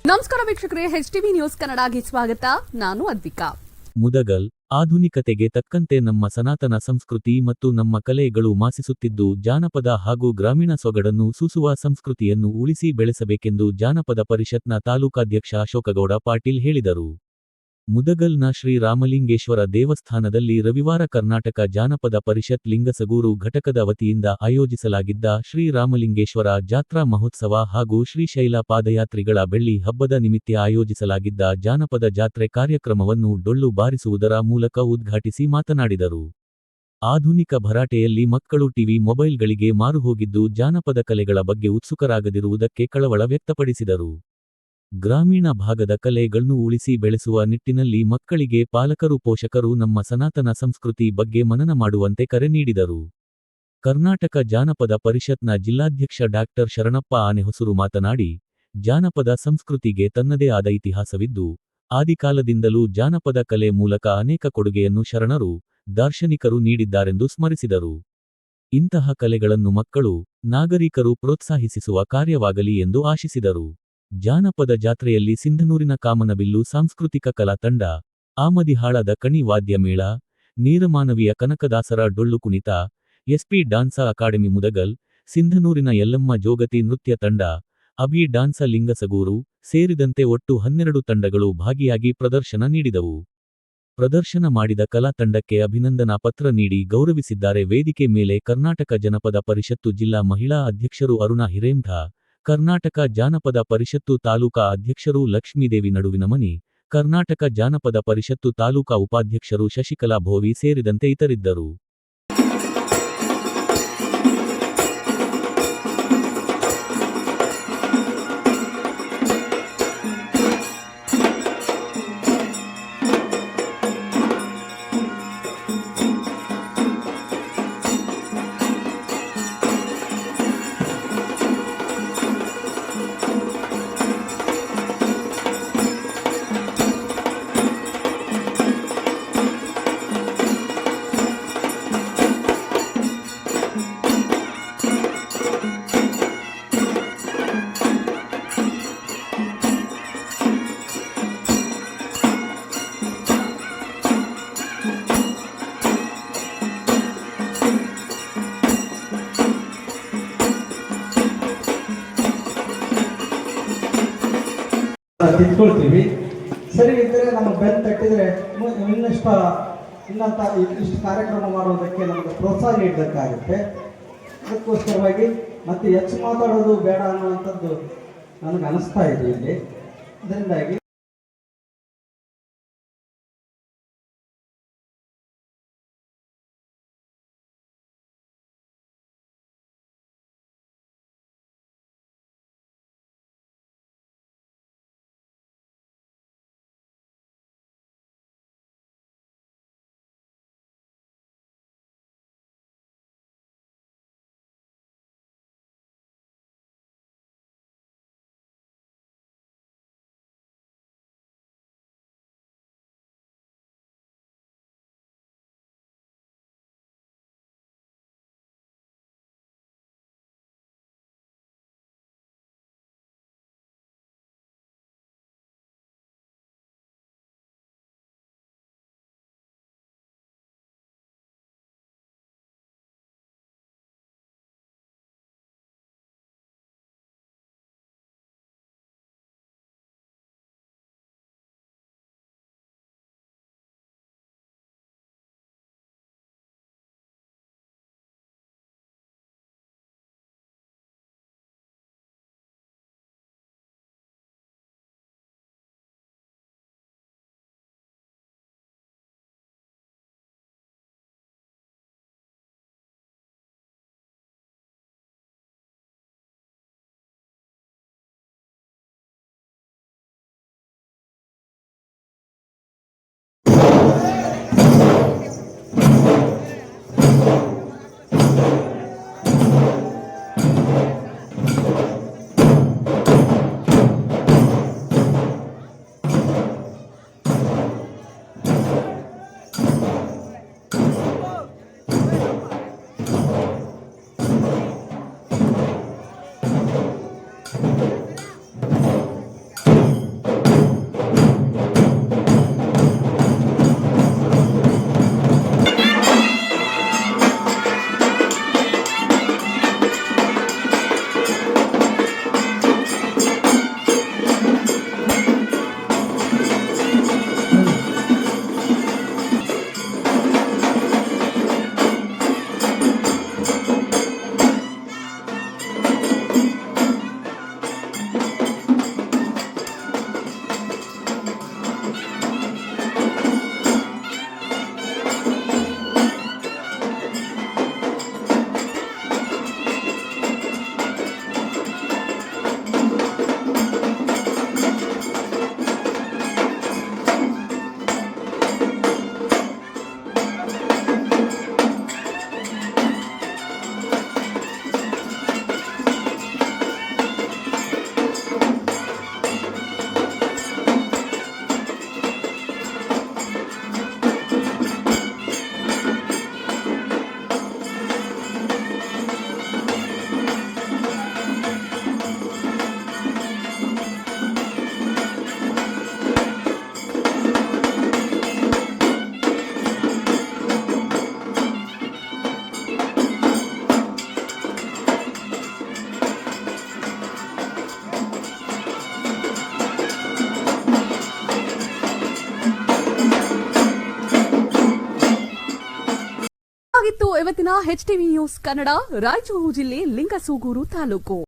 ನಮಸ್ಕಾರ ವೀಕ್ಷಕರೇ, HTV news ಕನ್ನಡಗೆ ಸ್ವಾಗತ. ನಾನು ಅದ್ವಿಕಾ. ಮುದಗಲ್ ಆಧುನಿಕತೆಗೆ ತಕ್ಕಂತೆ ನಮ್ಮ ಸನಾತನ ಸಂಸ್ಕೃತಿ ಮತ್ತು ನಮ್ಮ ಕಲೆಗಳು ಮಾಸಿಸುತ್ತಿದ್ದು, ಜಾನಪದ ಹಾಗೂ ಗ್ರಾಮೀಣ ಸೊಗಡನ್ನು ಸೂಸುವ ಸಂಸ್ಕೃತಿಯನ್ನು ಉಳಿಸಿ ಬೆಳೆಸಬೇಕೆಂದು ಜಾನಪದ ಪರಿಷತ್ನ ತಾಲೂಕಾಧ್ಯಕ್ಷ ಅಶೋಕಗೌಡ ಪಾಟೀಲ್ ಹೇಳಿದರು. ಮುದಗಲ್ನ ಶ್ರೀ ರಾಮಲಿಂಗೇಶ್ವರ ದೇವಸ್ಥಾನದಲ್ಲಿ ರವಿವಾರ ಕರ್ನಾಟಕ ಜಾನಪದ ಪರಿಷತ್ ಲಿಂಗಸಗೂರು ಘಟಕದ ವತಿಯಿಂದ ಆಯೋಜಿಸಲಾಗಿದ್ದ ಶ್ರೀ ರಾಮಲಿಂಗೇಶ್ವರ ಜಾತ್ರಾ ಮಹೋತ್ಸವ ಹಾಗೂ ಶ್ರೀಶೈಲ ಪಾದಯಾತ್ರಿಗಳ ಬೆಳ್ಳಿ ಹಬ್ಬದ ನಿಮಿತ್ತ ಆಯೋಜಿಸಲಾಗಿದ್ದ ಜಾನಪದ ಜಾತ್ರೆ ಕಾರ್ಯಕ್ರಮವನ್ನು ಡೊಳ್ಳು ಬಾರಿಸುವುದರ ಮೂಲಕ ಉದ್ಘಾಟಿಸಿ ಮಾತನಾಡಿದರು. ಆಧುನಿಕ ಭರಾಟೆಯಲ್ಲಿ ಮಕ್ಕಳು ಟಿವಿ ಮೊಬೈಲ್ಗಳಿಗೆ ಮಾರುಹೋಗಿದ್ದು, ಜಾನಪದ ಕಲೆಗಳ ಬಗ್ಗೆ ಉತ್ಸುಕರಾಗದಿರುವುದಕ್ಕೆ ಕಳವಳ ವ್ಯಕ್ತಪಡಿಸಿದರು. ಗ್ರಾಮೀಣ ಭಾಗದ ಕಲೆಗಳನ್ನು ಉಳಿಸಿ ಬೆಳೆಸುವ ನಿಟ್ಟಿನಲ್ಲಿ ಮಕ್ಕಳಿಗೆ ಪಾಲಕರು ಪೋಷಕರು ನಮ್ಮ ಸನಾತನ ಸಂಸ್ಕೃತಿ ಬಗ್ಗೆ ಮನನ ಮಾಡುವಂತೆ ಕರೆ ನೀಡಿದರು. ಕರ್ನಾಟಕ ಜಾನಪದ ಪರಿಷತ್ನ ಜಿಲ್ಲಾಧ್ಯಕ್ಷ ಡಾಕ್ಟರ್ ಶರಣಪ್ಪ ಆನೆಹೊಸೂರು ಮಾತನಾಡಿ, ಜಾನಪದ ಸಂಸ್ಕೃತಿಗೆ ತನ್ನದೇ ಆದ ಇತಿಹಾಸವಿದ್ದು, ಆದಿಕಾಲದಿಂದಲೂ ಜಾನಪದ ಕಲೆ ಮೂಲಕ ಅನೇಕ ಕೊಡುಗೆಯನ್ನು ಶರಣರು, ದಾರ್ಶನಿಕರು ನೀಡಿದ್ದಾರೆಂದು ಸ್ಮರಿಸಿದರು. ಇಂತಹ ಕಲೆಗಳನ್ನು ಮಕ್ಕಳು, ನಾಗರಿಕರು ಪ್ರೋತ್ಸಾಹಿಸುವ ಕಾರ್ಯವಾಗಲಿ ಎಂದು ಆಶಿಸಿದರು. ಜಾನಪದ ಜಾತ್ರೆಯಲ್ಲಿ ಸಿಂಧನೂರಿನ ಕಾಮನಬಿಲ್ಲು ಸಾಂಸ್ಕೃತಿಕ ಕಲಾ ತಂಡ, ಆಮದಿಹಾಳದ ಕಣಿ ವಾದ್ಯ ಮೇಳ, ನೀರಮಾನವಿಯ ಕನಕದಾಸರ ಡೊಳ್ಳು ಕುಣಿತ, SP ಡಾನ್ಸ ಅಕಾಡೆಮಿ ಮುದಗಲ್, ಸಿಂಧನೂರಿನ ಯಲ್ಲಮ್ಮ ಜೋಗತಿ ನೃತ್ಯ ತಂಡ, ಅಭಿ ಡಾನ್ಸ ಲಿಂಗಸಗೂರು ಸೇರಿದಂತೆ ಒಟ್ಟು 12 ತಂಡಗಳು ಭಾಗಿಯಾಗಿ ಪ್ರದರ್ಶನ ನೀಡಿದವು. ಪ್ರದರ್ಶನ ಮಾಡಿದ ಕಲಾ ತಂಡಕ್ಕೆ ಅಭಿನಂದನಾ ಪತ್ರ ನೀಡಿ ಗೌರವಿಸಿದ್ದಾರೆ. ವೇದಿಕೆ ಮೇಲೆ ಕರ್ನಾಟಕ ಜನಪದ ಪರಿಷತ್ತು ಜಿಲ್ಲಾ ಮಹಿಳಾ ಅಧ್ಯಕ್ಷರು ಅರುಣಾ ಹಿರೇಮಠ, ಕರ್ನಾಟಕ ಜಾನಪದ ಪರಿಷತ್ತು ತಾಲೂಕಾ ಅಧ್ಯಕ್ಷರು ಲಕ್ಷ್ಮೀದೇವಿ ನಡುವಿನಮನಿ, ಕರ್ನಾಟಕ ಜಾನಪದ ಪರಿಷತ್ತು ತಾಲೂಕಾ ಉಪಾಧ್ಯಕ್ಷರು ಶಶಿಕಲಾ ಭೋವಿ ಸೇರಿದಂತೆ ಇತರಿದ್ದರು. ತಿಳ್ಕೊಳ್ತೀವಿ. ಸರಿ ಇದ್ದರೆ ನಮ್ಮ ಬೆನ್ನು ತಟ್ಟಿದರೆ ಇಷ್ಟು ಕಾರ್ಯಕ್ರಮ ಮಾಡೋದಕ್ಕೆ ನಮಗೆ ಪ್ರೋತ್ಸಾಹ ನೀಡಬೇಕಾಗುತ್ತೆ. ಅದಕ್ಕೋಸ್ಕರವಾಗಿ ಮತ್ತೆ ಹೆಚ್ಚು ಮಾತಾಡೋದು ಬೇಡ ಅನ್ನುವಂಥದ್ದು ನನಗೆ ಅನಿಸ್ತಾ ಇದೆ ಇಲ್ಲಿ. ಅದರಿಂದಾಗಿ ಇದಾಗಿತ್ತು ಇವತ್ತಿನ HTV ನ್ಯೂಸ್ ಕನ್ನಡ ರಾಯಚೂರು ಜಿಲ್ಲೆ ಲಿಂಗಸೂಗೂರು ತಾಲೂಕು.